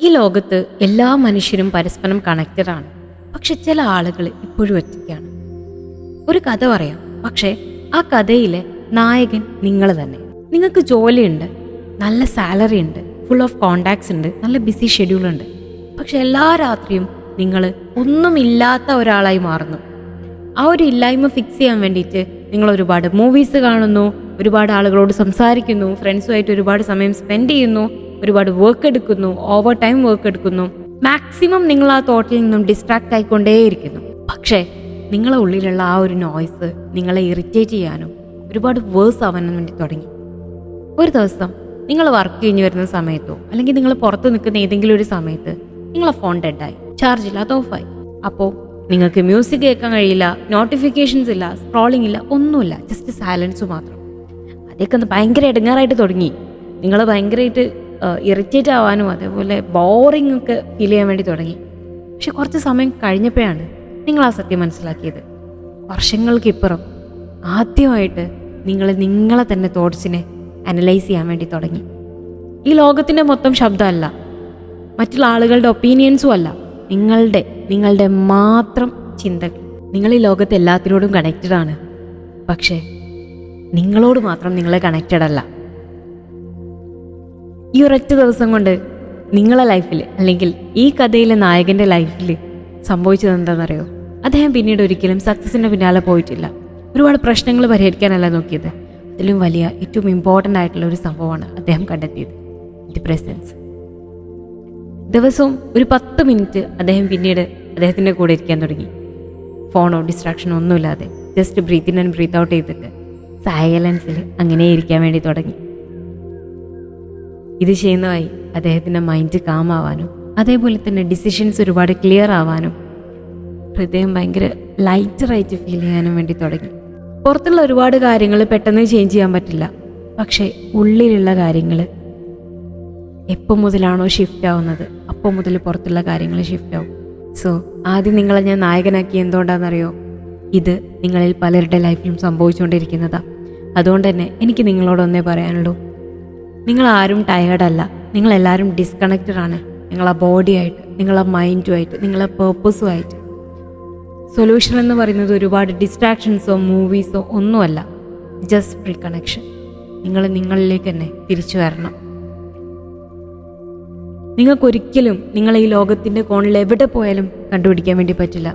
ഈ ലോകത്ത് എല്ലാ മനുഷ്യരും പരസ്പരം കണക്റ്റഡാണ്. പക്ഷെ ചില ആളുകൾ ഇപ്പോഴും ഒറ്റയ്ക്കാണ്. ഒരു കഥ പറയാം, പക്ഷേ ആ കഥയിലെ നായകൻ നിങ്ങൾ തന്നെ. നിങ്ങൾക്ക് ജോലിയുണ്ട്, നല്ല സാലറി ഉണ്ട്, ഫുൾ ഓഫ് കോണ്ടാക്ട്സ് ഉണ്ട്, നല്ല ബിസി ഷെഡ്യൂൾ ഉണ്ട്. പക്ഷെ എല്ലാ രാത്രിയും നിങ്ങൾ ഒന്നുമില്ലാത്ത ഒരാളായി മാറുന്നു. ആ ഒരു ഇല്ലായ്മ ഫിക്സ് ചെയ്യാൻ വേണ്ടിയിട്ട് നിങ്ങൾ ഒരുപാട് മൂവീസ് കാണുന്നു, ഒരുപാട് ആളുകളോട് സംസാരിക്കുന്നു, ഫ്രണ്ട്സുമായിട്ട് ഒരുപാട് സമയം സ്പെൻഡ് ചെയ്യുന്നു, ഒരുപാട് വർക്ക് എടുക്കുന്നു, ഓവർ ടൈം വർക്ക് എടുക്കുന്നു. മാക്സിമം നിങ്ങൾ ആ തോട്ടിൽ നിന്നും ഡിസ്ട്രാക്റ്റ് ആയിക്കൊണ്ടേയിരിക്കുന്നു. പക്ഷേ നിങ്ങളെ ഉള്ളിലുള്ള ആ ഒരു നോയ്സ് നിങ്ങളെ ഇറിറ്റേറ്റ് ചെയ്യാനും ഒരുപാട് വേഴ്സ് ആവാനും വേണ്ടി തുടങ്ങി. ഒരു ദിവസം നിങ്ങൾ വർക്ക് കഴിഞ്ഞ് വരുന്ന സമയത്തോ അല്ലെങ്കിൽ നിങ്ങൾ പുറത്ത് നിൽക്കുന്ന ഏതെങ്കിലും ഒരു സമയത്ത് നിങ്ങളെ ഫോൺ ഡെഡായി, ചാർജ് ഇല്ലാതെ ഓഫായി. അപ്പോൾ നിങ്ങൾക്ക് മ്യൂസിക് കേൾക്കാൻ കഴിയില്ല, നോട്ടിഫിക്കേഷൻസ് ഇല്ല, സ്ക്രോളിംഗ് ഇല്ല, ഒന്നുമില്ല, ജസ്റ്റ് സൈലൻസ് മാത്രം. അതൊക്കെ ഒന്ന് ഭയങ്കര ഇടങ്ങാറായിട്ട് തുടങ്ങി. നിങ്ങൾ ഭയങ്കരമായിട്ട് ഇറിറ്റേറ്റ് ആവാനും അതേപോലെ ബോറിംഗ് ഒക്കെ ഫീൽ ചെയ്യാൻ വേണ്ടി തുടങ്ങി. പക്ഷെ കുറച്ച് സമയം കഴിഞ്ഞപ്പോഴാണ് നിങ്ങൾ ആ സത്യം മനസ്സിലാക്കിയത്. വർഷങ്ങൾക്കിപ്പുറം ആദ്യമായിട്ട് നിങ്ങളെ തന്നെ തോട്ട്സിനെ അനലൈസ് ചെയ്യാൻ വേണ്ടി തുടങ്ങി. ഈ ലോകത്തിൻ്റെ മൊത്തം ശബ്ദമല്ല, മറ്റുള്ള ആളുകളുടെ ഒപ്പീനിയൻസും അല്ല, നിങ്ങളുടെ മാത്രം ചിന്തകൾ. നിങ്ങൾ ഈ ലോകത്ത് എല്ലാത്തിനോടും കണക്റ്റഡ് ആണ്, പക്ഷേ നിങ്ങളോട് മാത്രം നിങ്ങൾ കണക്റ്റഡ് അല്ല. ഈ ഒരൊറ്റ ദിവസം കൊണ്ട് നിങ്ങളെ ലൈഫിൽ അല്ലെങ്കിൽ ഈ കഥയിലെ നായകൻ്റെ ലൈഫിൽ സംഭവിച്ചത് എന്താണെന്നറിയോ? അദ്ദേഹം പിന്നീട് ഒരിക്കലും സക്സസിൻ്റെ പിന്നാലെ പോയിട്ടില്ല. ഒരുപാട് പ്രശ്നങ്ങൾ പരിഹരിക്കാനല്ല നോക്കിയത്. അതിലും വലിയ ഏറ്റവും ഇമ്പോർട്ടൻ്റ് ആയിട്ടുള്ള ഒരു സംഭവമാണ് അദ്ദേഹം കണ്ടെത്തിയത്: ദി പ്രസൻസ്. ദിവസവും ഒരു 10 മിനിറ്റ് അദ്ദേഹം പിന്നീട് അദ്ദേഹത്തിൻ്റെ കൂടെ ഇരിക്കാൻ തുടങ്ങി. ഫോണോ ഡിസ്ട്രാക്ഷനോ ഒന്നുമില്ലാതെ just breathe in and breathe out ചെയ്തിട്ട് സൈലൻസിൽ അങ്ങനെ ഇരിക്കാൻ വേണ്ടി തുടങ്ങി. ഇത് ചെയ്യുന്നതായി അദ്ദേഹത്തിൻ്റെ മൈൻഡ് കാം ആവാനും അതേപോലെ തന്നെ ഡിസിഷൻസ് ഒരുപാട് ക്ലിയർ ആവാനും ഹൃദയം ഭയങ്കര ലൈറ്ററായിട്ട് ഫീൽ ചെയ്യാനും വേണ്ടി തുടങ്ങി. പുറത്തുള്ള ഒരുപാട് കാര്യങ്ങൾ പെട്ടെന്ന് ചേഞ്ച് ചെയ്യാൻ പറ്റില്ല, പക്ഷേ ഉള്ളിലുള്ള കാര്യങ്ങൾ എപ്പോൾ മുതലാണോ ഷിഫ്റ്റ് ആവുന്നത് അപ്പോൾ മുതൽ പുറത്തുള്ള കാര്യങ്ങൾ ഷിഫ്റ്റ് ആവും. സോ ആദ്യം നിങ്ങളെ ഞാൻ നായകനാക്കി എന്തുകൊണ്ടാണെന്നറിയോ? ഇത് നിങ്ങളിൽ പലരുടെ ലൈഫിലും സംഭവിച്ചുകൊണ്ടിരിക്കുന്നതാണ്. അതുകൊണ്ട് തന്നെ എനിക്ക് നിങ്ങളോടൊന്നേ പറയാനുള്ളൂ, നിങ്ങളാരും ടയേർഡല്ല, നിങ്ങളെല്ലാവരും ഡിസ്കണക്റ്റഡ് ആണ്. നിങ്ങളെ ബോഡിയായിട്ട്, നിങ്ങളെ മൈൻഡുമായിട്ട്, നിങ്ങളെ പേർപ്പസുമായിട്ട്. സൊല്യൂഷൻ എന്ന് പറയുന്നത് ഒരുപാട് ഡിസ്ട്രാക്ഷൻസോ മൂവീസോ ഒന്നുമല്ല, ജസ്റ്റ് ഫ്രീ കണക്ഷൻ. നിങ്ങളിലേക്ക് തന്നെ തിരിച്ചു വരണം. നിങ്ങൾക്കൊരിക്കലും നിങ്ങളെ ഈ ലോകത്തിൻ്റെ കോണിൽ എവിടെ പോയാലും കണ്ടുപിടിക്കാൻ വേണ്ടി പറ്റില്ല.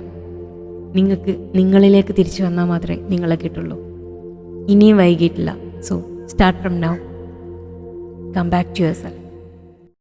നിങ്ങൾക്ക് നിങ്ങളിലേക്ക് തിരിച്ചു വന്നാൽ മാത്രമേ നിങ്ങളെ കിട്ടുള്ളൂ. ഇനിയും വൈകിട്ടില്ല. So start from now. Come back to yourself.